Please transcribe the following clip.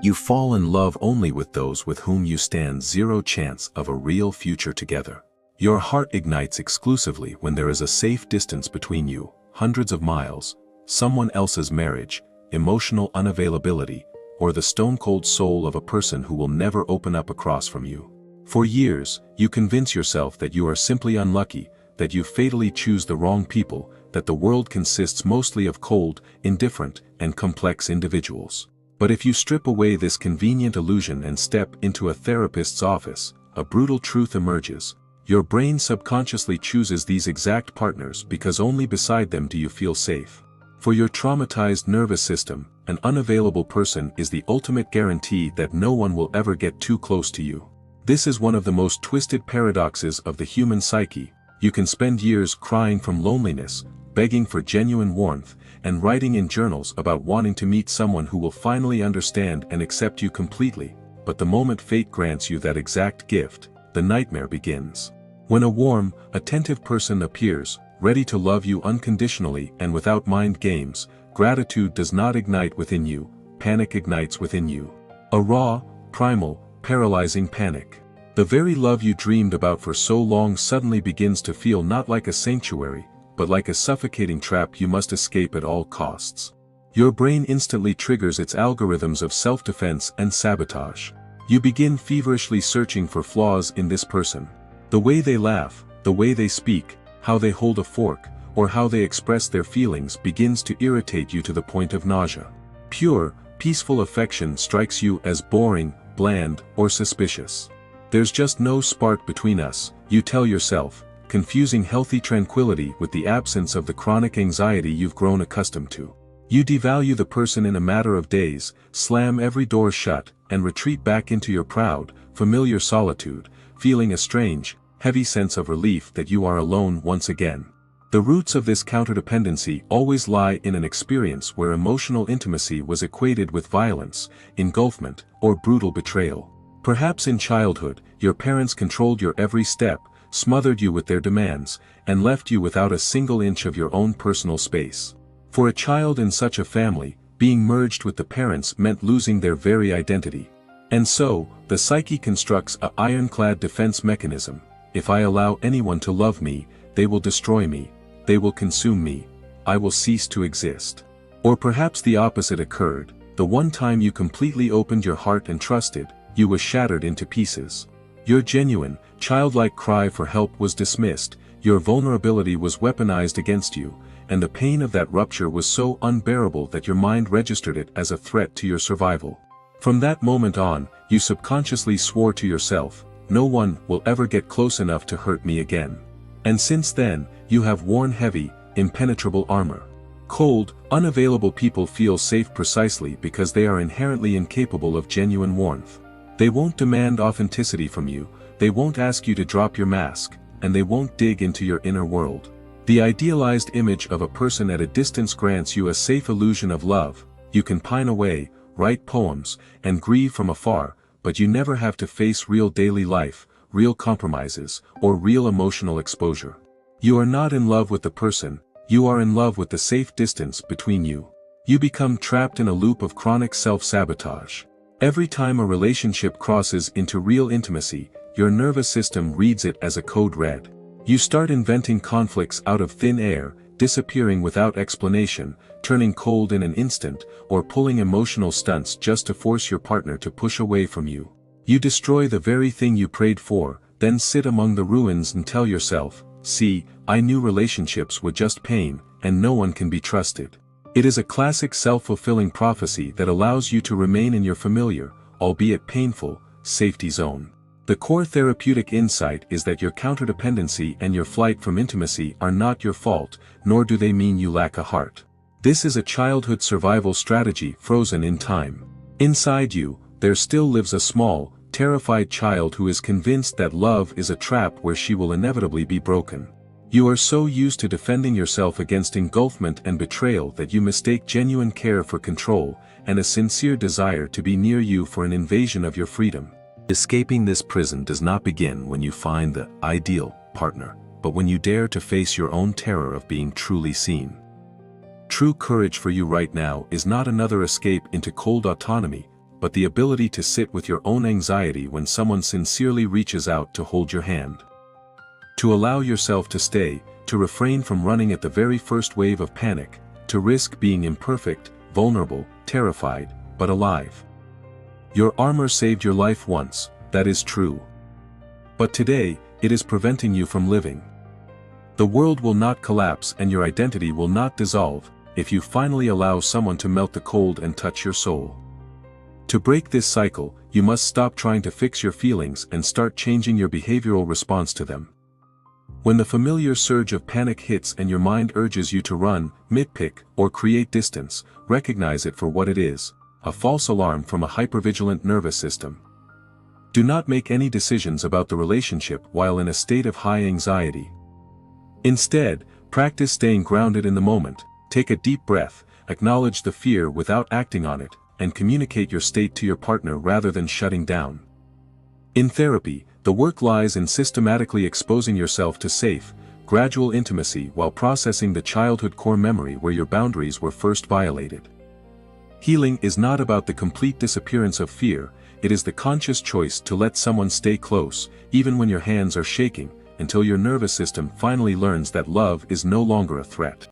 You fall in love only with those with whom you stand zero chance of a real future together. Your heart ignites exclusively when there is a safe distance between you, hundreds of miles, someone else's marriage, emotional unavailability, or the stone-cold soul of a person who will never open up across from you. For years, you convince yourself that you are simply unlucky, that you fatally choose the wrong people, that the world consists mostly of cold, indifferent, and complex individuals. But if you strip away this convenient illusion and step into a therapist's office, a brutal truth emerges. Your brain subconsciously chooses these exact partners because only beside them do you feel safe. For your traumatized nervous system, an unavailable person is the ultimate guarantee that no one will ever get too close to you. This is one of the most twisted paradoxes of the human psyche. You can spend years crying from loneliness, begging for genuine warmth, and writing in journals about wanting to meet someone who will finally understand and accept you completely. But the moment fate grants you that exact gift, the nightmare begins. When a warm, attentive person appears, ready to love you unconditionally and without mind games, gratitude does not ignite within you, panic ignites within you. A raw, primal, paralyzing panic. The very love you dreamed about for so long suddenly begins to feel not like a sanctuary, but like a suffocating trap you must escape at all costs. Your brain instantly triggers its algorithms of self-defense and sabotage. You begin feverishly searching for flaws in this person. The way they laugh, the way they speak, how they hold a fork, or how they express their feelings begins to irritate you to the point of nausea. Pure, peaceful affection strikes you as boring, bland, or suspicious. There's just no spark between us, you tell yourself, confusing healthy tranquility with the absence of the chronic anxiety you've grown accustomed to. You devalue the person in a matter of days, slam every door shut, and retreat back into your proud, familiar solitude, feeling a strange, heavy sense of relief that you are alone once again. The roots of this counter-dependency always lie in an experience where emotional intimacy was equated with violence, engulfment, or brutal betrayal. Perhaps in childhood, your parents controlled your every step, smothered you with their demands, and left you without a single inch of your own personal space. For a child in such a family, being merged with the parents meant losing their very identity. And so, the psyche constructs an ironclad defense mechanism. If I allow anyone to love me, they will destroy me, they will consume me, I will cease to exist. Or perhaps the opposite occurred. The one time you completely opened your heart and trusted, you was shattered into pieces. Your genuine, childlike cry for help was dismissed, your vulnerability was weaponized against you, and the pain of that rupture was so unbearable that your mind registered it as a threat to your survival. From that moment on, you subconsciously swore to yourself, no one will ever get close enough to hurt me again. And since then, you have worn heavy, impenetrable armor. Cold, unavailable people feel safe precisely because they are inherently incapable of genuine warmth. They won't demand authenticity from you, they won't ask you to drop your mask, and they won't dig into your inner world. The idealized image of a person at a distance grants you a safe illusion of love. You can pine away, write poems, and grieve from afar, but you never have to face real daily life, real compromises, or real emotional exposure. You are not in love with the person, you are in love with the safe distance between you. You become trapped in a loop of chronic self-sabotage. Every time a relationship crosses into real intimacy, your nervous system reads it as a code red. You start inventing conflicts out of thin air, disappearing without explanation, turning cold in an instant, or pulling emotional stunts just to force your partner to push away from you. You destroy the very thing you prayed for, then sit among the ruins and tell yourself, see, I knew relationships were just pain, and no one can be trusted. It is a classic self-fulfilling prophecy that allows you to remain in your familiar, albeit painful, safety zone. The core therapeutic insight is that your counterdependency and your flight from intimacy are not your fault, nor do they mean you lack a heart. This is a childhood survival strategy frozen in time. Inside you, there still lives a small, terrified child who is convinced that love is a trap where she will inevitably be broken. You are so used to defending yourself against engulfment and betrayal that you mistake genuine care for control, and a sincere desire to be near you for an invasion of your freedom. Escaping this prison does not begin when you find the ideal partner, but when you dare to face your own terror of being truly seen. True courage for you right now is not another escape into cold autonomy, but the ability to sit with your own anxiety when someone sincerely reaches out to hold your hand. To allow yourself to stay, to refrain from running at the very first wave of panic, to risk being imperfect, vulnerable, terrified, but alive. Your armor saved your life once, that is true. But today, it is preventing you from living. The world will not collapse and your identity will not dissolve if you finally allow someone to melt the cold and touch your soul. To break this cycle, you must stop trying to fix your feelings and start changing your behavioral response to them. When the familiar surge of panic hits and your mind urges you to run, nitpick, or create distance, recognize it for what it is, a false alarm from a hypervigilant nervous system. Do not make any decisions about the relationship while in a state of high anxiety. Instead, practice staying grounded in the moment, take a deep breath, acknowledge the fear without acting on it, and communicate your state to your partner rather than shutting down. In therapy, the work lies in systematically exposing yourself to safe, gradual intimacy while processing the childhood core memory where your boundaries were first violated. Healing is not about the complete disappearance of fear, it is the conscious choice to let someone stay close, even when your hands are shaking, until your nervous system finally learns that love is no longer a threat.